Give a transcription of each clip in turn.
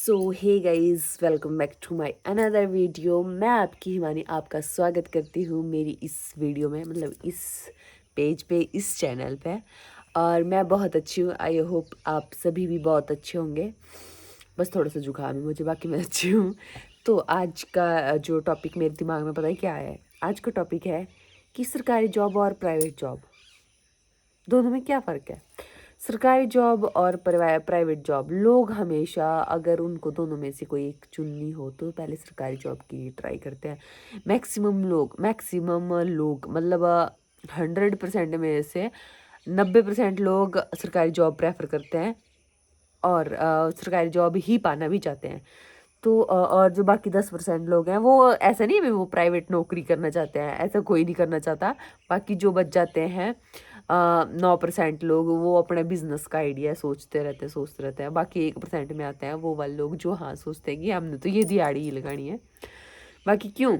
So hey guys, welcome back to my another video. मैं आपकी हिमानी आपका स्वागत करती हूँ मेरी इस वीडियो में, मतलब इस पेज पे, इस चैनल पे। और मैं बहुत अच्छी हूँ। आई होप आप सभी भी बहुत अच्छे होंगे। बस थोड़ा सा जुकाम है मुझे, बाकी मैं अच्छी हूँ। तो आज का जो टॉपिक मेरे दिमाग में, पता है क्या है? आज का टॉपिक है कि सरकारी जॉब और प्राइवेट जॉब, दोनों में क्या फ़र्क है। सरकारी जॉब और प्राइवेट जॉब, लोग हमेशा अगर उनको दोनों में से कोई एक चुननी हो तो पहले सरकारी जॉब की ट्राई करते हैं। मैक्सिमम लोग मतलब 100% में से 90% लोग सरकारी जॉब प्रेफर करते हैं और सरकारी जॉब ही पाना भी चाहते हैं। तो और जो बाकी 10% लोग हैं, वो ऐसा नहीं है वो प्राइवेट नौकरी करना चाहते हैं, ऐसा कोई नहीं करना चाहता। बाकी जो बच जाते हैं 9% लोग, वो अपने बिजनेस का आइडिया सोचते रहते हैं। बाकी 1% में आते हैं वो वाले लोग जो हाँ सोचते हैं कि हमने तो ये दिहाड़ी ही लगानी है। बाकी क्यों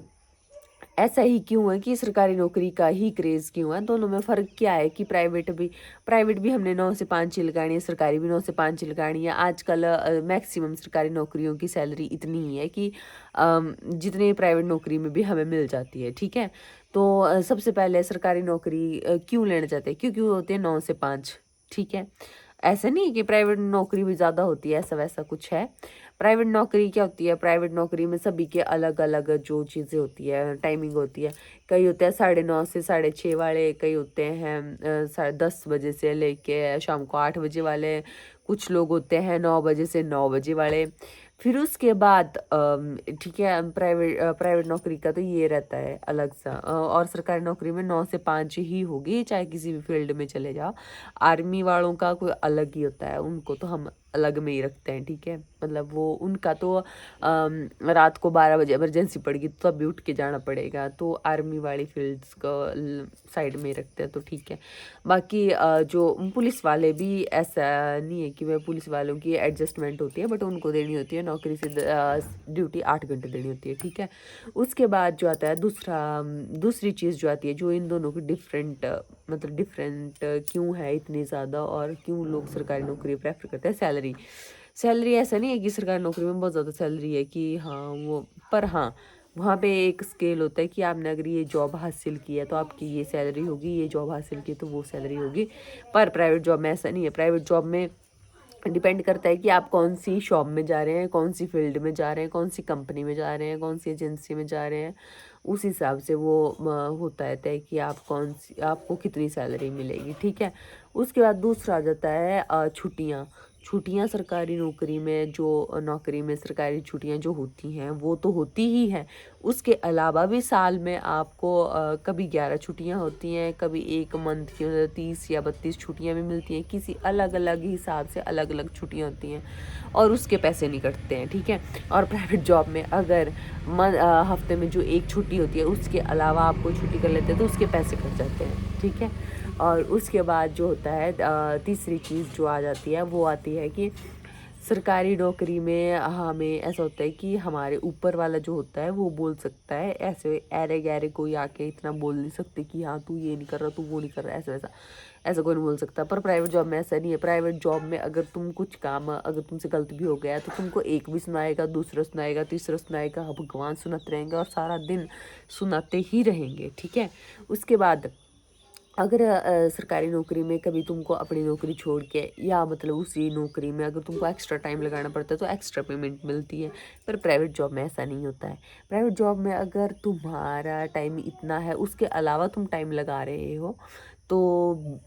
ऐसा ही क्यों है कि सरकारी नौकरी का ही क्रेज़ क्यों है? दोनों में फ़र्क क्या है कि प्राइवेट भी हमने 9 से 5 ही लगानी है, सरकारी भी 9 से 5 ही लगानी है। आजकल मैक्सिमम सरकारी नौकरियों की सैलरी इतनी ही है कि जितनी प्राइवेट नौकरी में भी हमें मिल जाती है, ठीक है? तो सबसे पहले सरकारी नौकरी क्यों लेना चाहते हैं? क्योंकि वो होती है 9 से 5, ठीक है? ऐसा नहीं है कि प्राइवेट नौकरी भी ज़्यादा होती है, ऐसा-वैसा कुछ है। प्राइवेट नौकरी क्या होती है? प्राइवेट नौकरी में सभी के अलग-अलग जो चीज़ें होती है, टाइमिंग होती है। कई होते हैं 9:30 से 6:30 वाले, कई होते हैं साढ़े 10 बजे से लेके शाम को 8 बजे वाले, कुछ लोग होते हैं 9 बजे से 9 बजे वाले। फिर उसके बाद ठीक है, प्राइवेट नौकरी का तो ये रहता है अलग-सा, और सरकारी नौकरी में 9 से 5 ही होगी, चाहे किसी भी फील्ड में चले जाओ। आर्मी वालों का कोई अलग ही होता है, उनको तो हम अलग में ही रखते हैं, ठीक है? मतलब वो उनका तो रात को 12 बजे इमरजेंसी पड़ गई तो तब भी उठ के जाना पड़ेगा, तो आर्मी वाली फील्ड्स को साइड में ही रखते हैं, तो ठीक है। बाकी जो पुलिस वाले भी, ऐसा नहीं है कि वह पुलिस वालों की एडजस्टमेंट होती है, बट उनको देनी होती है नौकरी से ड्यूटी 8 घंटे देनी होती है, ठीक है? उसके बाद जो आता है दूसरी चीज़ जो आती है, जो इन दोनों की मतलब डिफरेंट क्यों है इतनी ज़्यादा और क्यों लोग सरकारी नौकरी प्रेफर करते हैं? सैलरी। सैलरी ऐसा नहीं है कि सरकारी नौकरी में बहुत ज़्यादा सैलरी है कि हाँ वो, पर हाँ वहाँ पे एक स्केल होता है कि आपने अगर ये जॉब हासिल की है तो आपकी ये सैलरी होगी, ये जॉब हासिल की तो वो सैलरी होगी। पर प्राइवेट जॉब में ऐसा नहीं है। प्राइवेट जॉब में डिपेंड करता है कि आप कौन सी शॉप में जा रहे हैं, कौन सी फील्ड में जा रहे हैं, कौन सी कंपनी में जा रहे हैं, कौन सी एजेंसी में जा रहे हैं। उस हिसाब से वो होता है तय कि आपको कितनी सैलरी मिलेगी, ठीक है? उसके बाद दूसरा आ जाता है छुट्टियाँ। छुट्टियाँ सरकारी नौकरी में, जो नौकरी में सरकारी छुट्टियाँ जो होती हैं वो तो होती ही हैं। उसके अलावा भी साल में आपको कभी 11 छुट्टियाँ होती हैं, कभी 1 मंथ की 30 या 32 छुट्टियाँ भी मिलती हैं। किसी अलग-अलग हिसाब से अलग-अलग छुट्टियाँ होती हैं और उसके पैसे नहीं कटते हैं, ठीक है? और प्राइवेट जॉब में अगर हफ्ते में जो 1 छुट्टी होती है उसके अलावा आप कोई छुट्टी कर लेते हैं तो उसके पैसे कट जाते हैं, ठीक है? और उसके बाद जो होता है तीसरी चीज़ जो आ जाती है वो आती है कि सरकारी नौकरी में हमें ऐसा होता है कि हमारे ऊपर वाला जो होता है वो बोल सकता है, ऐसे ऐरे गैरे कोई आके इतना बोल नहीं सकते कि हाँ तू ये नहीं कर रहा, तू वो नहीं कर रहा, ऐसा वैसा ऐसा कोई नहीं बोल सकता। पर प्राइवेट जॉब में ऐसा नहीं है। प्राइवेट जॉब में अगर तुम कुछ काम, अगर तुमसे गलत भी हो गया तो तुमको एक भी सुनाएगा, दूसरा सुनाएगा, तीसरा सुनाएगा, भगवान सुनाते रहेंगे और सारा दिन सुनाते ही रहेंगे, ठीक है? उसके बाद अगर सरकारी नौकरी में कभी तुमको अपनी नौकरी छोड़ के, या मतलब उसी नौकरी में अगर तुमको एक्स्ट्रा टाइम लगाना पड़ता है तो एक्स्ट्रा पेमेंट मिलती है। पर प्राइवेट जॉब में ऐसा नहीं होता है। प्राइवेट जॉब में अगर तुम्हारा टाइम इतना है, उसके अलावा तुम टाइम लगा रहे हो, तो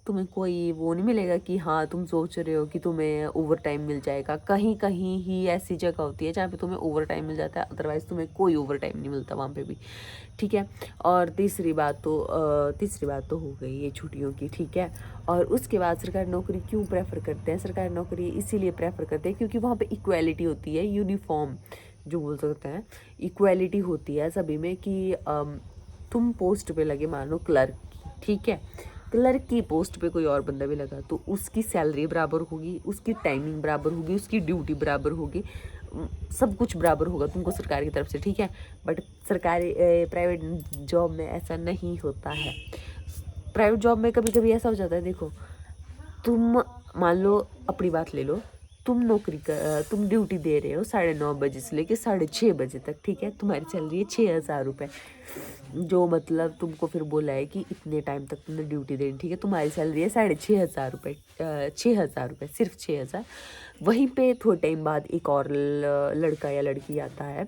तुम्हें कोई वो नहीं मिलेगा कि हाँ तुम सोच रहे हो कि तुम्हें ओवर टाइम मिल जाएगा। कहीं कहीं ही ऐसी जगह होती है जहाँ पे तुम्हें ओवर टाइम मिल जाता है, अदरवाइज़ तुम्हें कोई ओवर टाइम नहीं मिलता वहाँ पे भी, ठीक है? और तीसरी बात तो हो गई ये छुट्टियों की, ठीक है? और उसके बाद सरकारी नौकरी क्यों प्रेफर करते हैं? सरकारी नौकरी इसीलिए प्रेफर करते हैं क्योंकि वहाँ पे इक्वालिटी होती है, यूनिफॉर्म जो बोल सकते हैं, इक्वालिटी होती है सभी में कि तुम पोस्ट पे लगे, मान लो क्लर्क की, ठीक है? क्लर्क की पोस्ट पे कोई और बंदा भी लगा तो उसकी सैलरी बराबर होगी, उसकी टाइमिंग बराबर होगी, उसकी ड्यूटी बराबर होगी, सब कुछ बराबर होगा तुमको सरकार की तरफ से, ठीक है? बट प्राइवेट जॉब में ऐसा नहीं होता है। प्राइवेट जॉब में कभी कभी ऐसा हो जाता है, देखो तुम मान लो, अपनी बात ले लो, तुम ड्यूटी दे रहे हो 9:30 से लेके 6:30 बजे तक, ठीक है। तुम्हारी सैलरी है 6,000 रुपये, जो मतलब तुमको फिर बोला है कि इतने टाइम तक तुमने ड्यूटी देनी, ठीक है। तुम्हारी सैलरी है 6,500 रुपये, 6,000 रुपये, सिर्फ 6,000। वहीं पे थोड़े टाइम बाद एक और लड़का या लड़की आता है,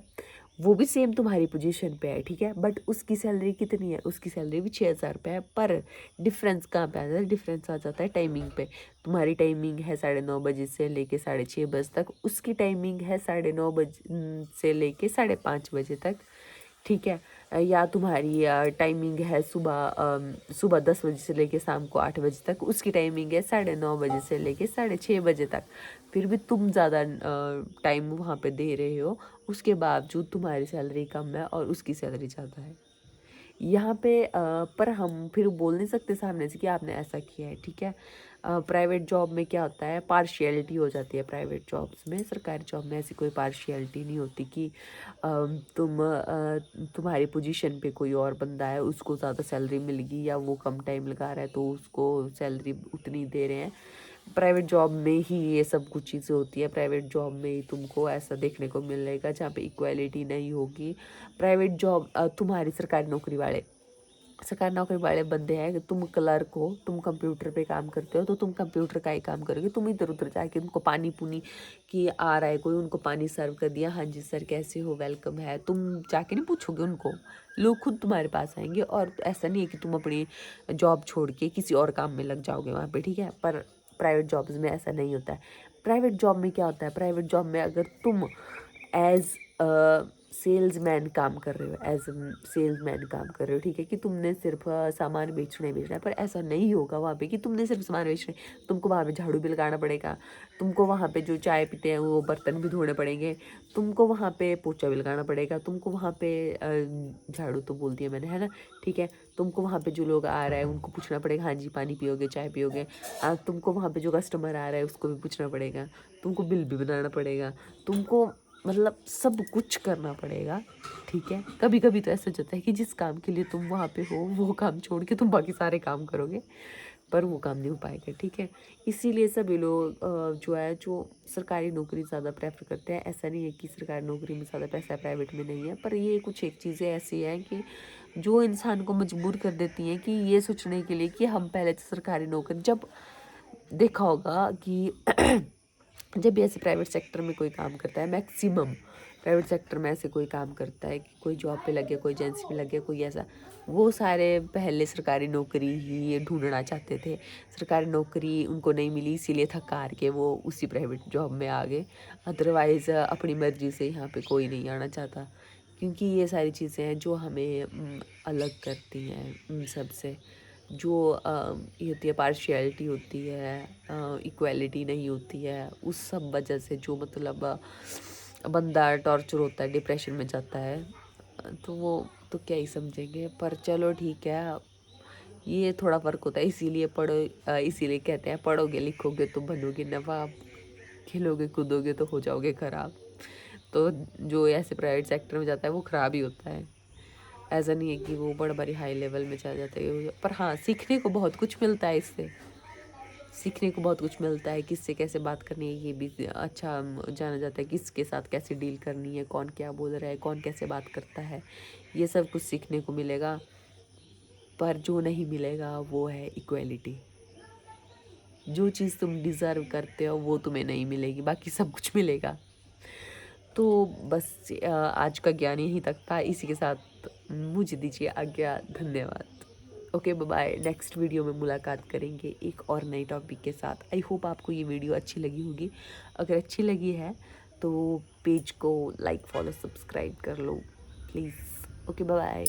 वो भी सेम तुम्हारी पोजीशन पे है, ठीक है। बट उसकी सैलरी कितनी है, उसकी सैलरी भी 6,000 रुपये है। पर डिफरेंस कहाँ पे आता है, डिफरेंस आ जाता है टाइमिंग पे। तुम्हारी टाइमिंग है 9:30 से लेके 6:30 बजे तक, उसकी टाइमिंग है 9:30 से लेके 5:30 बजे तक, ठीक है। या तुम्हारी टाइमिंग है सुबह 10 बजे से लेके शाम को 8 बजे तक, उसकी टाइमिंग है 9:30 से लेके 6:30 बजे तक। फिर भी तुम ज़्यादा टाइम वहाँ पे दे रहे हो, उसके बावजूद तुम्हारी सैलरी कम है और उसकी सैलरी ज़्यादा है। यहाँ पे पर हम फिर बोल नहीं सकते सामने से कि आपने ऐसा किया है, ठीक है। प्राइवेट जॉब में क्या होता है, पार्शियलिटी हो जाती है प्राइवेट जॉब्स में। सरकारी जॉब में ऐसी कोई पार्शियलिटी नहीं होती कि तुम्हारी पोजीशन पे कोई और बंदा है, उसको ज़्यादा सैलरी मिलेगी, या वो कम टाइम लगा रहा है तो उसको सैलरी उतनी दे रहे हैं। प्राइवेट जॉब में ही ये सब कुछ चीज़ें होती है। प्राइवेट जॉब में ही तुमको ऐसा देखने को मिलेगा जहाँ पे इक्वालिटी नहीं होगी। प्राइवेट जॉब तुम्हारी सरकारी नौकरी वाले बंदे हैं कि तुम क्लर्क हो, तुम कंप्यूटर पे काम करते हो, तो तुम कंप्यूटर का ही काम करोगे। तुम इधर उधर जाके उनको पानी पुनी कि आ रहा है कोई, उनको पानी सर्व कर दिया, हाँ जी सर कैसे हो, वेलकम है, तुम जाके नहीं पूछोगे उनको, लोग खुद तुम्हारे पास आएंगे। और ऐसा नहीं है कि तुम अपनी जॉब छोड़ के किसी और काम में लग जाओगे वहाँ पे, ठीक है। पर प्राइवेट जॉब्स में ऐसा नहीं होता है। प्राइवेट जॉब में क्या होता है, प्राइवेट जॉब में अगर तुम एज सेल्समैन काम कर रहे हो, एज सेल्समैन काम कर रहे हो, ठीक है, कि तुमने सिर्फ सामान बेचना ही बेचना है। पर ऐसा नहीं होगा वहाँ पे कि तुमने सिर्फ सामान बेचना है। तुमको वहाँ पे झाड़ू भी लगाना पड़ेगा, तुमको वहाँ पे जो चाय पीते हैं वो बर्तन भी धोने पड़ेंगे, तुमको वहाँ पे पोछा भी लगाना पड़ेगा, तुमको वहाँ पे झाड़ू तो बोल दिया मैंने, है ना, ठीक है। तुमको वहाँ पे जो लोग आ रहा है उनको पूछना पड़ेगा, हाँ जी पानी पियोगे, चाय पियोगे। तुमको वहाँ पे जो कस्टमर आ रहा है उसको भी पूछना पड़ेगा, तुमको बिल भी बनाना पड़ेगा, तुमको मतलब सब कुछ करना पड़ेगा, ठीक है। कभी कभी तो ऐसा होता है कि जिस काम के लिए तुम वहाँ पे हो वो काम छोड़ के तुम बाकी सारे काम करोगे, पर वो काम नहीं हो पाएगा, ठीक है। इसीलिए सभी लोग जो सरकारी नौकरी ज़्यादा प्रेफर करते हैं। ऐसा नहीं है कि सरकारी नौकरी में ज़्यादा पैसा है, प्राइवेट में नहीं है, पर ये कुछ एक चीज़ें ऐसी हैं कि जो इंसान को मजबूर कर देती हैं कि ये सोचने के लिए कि हम पहले तो सरकारी नौकरी, जब देखा होगा कि जब भी ऐसे प्राइवेट सेक्टर में कोई काम करता है, मैक्सिमम प्राइवेट सेक्टर में ऐसे कोई काम करता है कि कोई जॉब पे लग गया, कोई एजेंसी पे लग गया, कोई ऐसा, वो सारे पहले सरकारी नौकरी ही ढूंढना चाहते थे। सरकारी नौकरी उनको नहीं मिली, इसीलिए थक हार के वो उसी प्राइवेट जॉब में आ गए। अदरवाइज़ अपनी मर्जी से यहाँ पे कोई नहीं आना चाहता, क्योंकि ये सारी चीज़ें हैं जो हमें अलग करती हैं उन सब से। जो ये होती है, पार्शियलिटी होती है, इक्वालिटी नहीं होती है, उस सब वजह से जो मतलब बंदा टॉर्चर होता है, डिप्रेशन में जाता है, तो वो तो क्या ही समझेंगे। पर चलो ठीक है, ये थोड़ा फ़र्क होता है। इसीलिए इसीलिए कहते हैं पढ़ोगे लिखोगे तो बनोगे नवाब, खेलोगे कूदोगे तो हो जाओगे ख़राब। तो जो ऐसे प्राइवेट सेक्टर में जाता है वो ख़राब ही होता है। ऐसा नहीं है कि वो बड़ी हाई लेवल में चला जाता है, पर हाँ सीखने को बहुत कुछ मिलता है इससे। सीखने को बहुत कुछ मिलता है, किससे कैसे बात करनी है ये भी अच्छा जाना जाता है, किसके साथ कैसे डील करनी है, कौन क्या बोल रहा है, कौन कैसे बात करता है, ये सब कुछ सीखने को मिलेगा। पर जो नहीं मिलेगा वो है इक्वालिटी। जो चीज़ तुम डिज़र्व करते हो वो तुम्हें नहीं मिलेगी, बाकी सब कुछ मिलेगा। तो बस आज का ज्ञान यहीं तक था। इसी के साथ मुझे दीजिए आज्ञा, धन्यवाद। Okay bye bye, next video में मुलाकात करेंगे एक और नए टॉपिक के साथ। आई होप आपको ये वीडियो अच्छी लगी होगी। अगर अच्छी लगी है तो पेज को लाइक फॉलो सब्सक्राइब कर लो प्लीज़। Okay bye bye.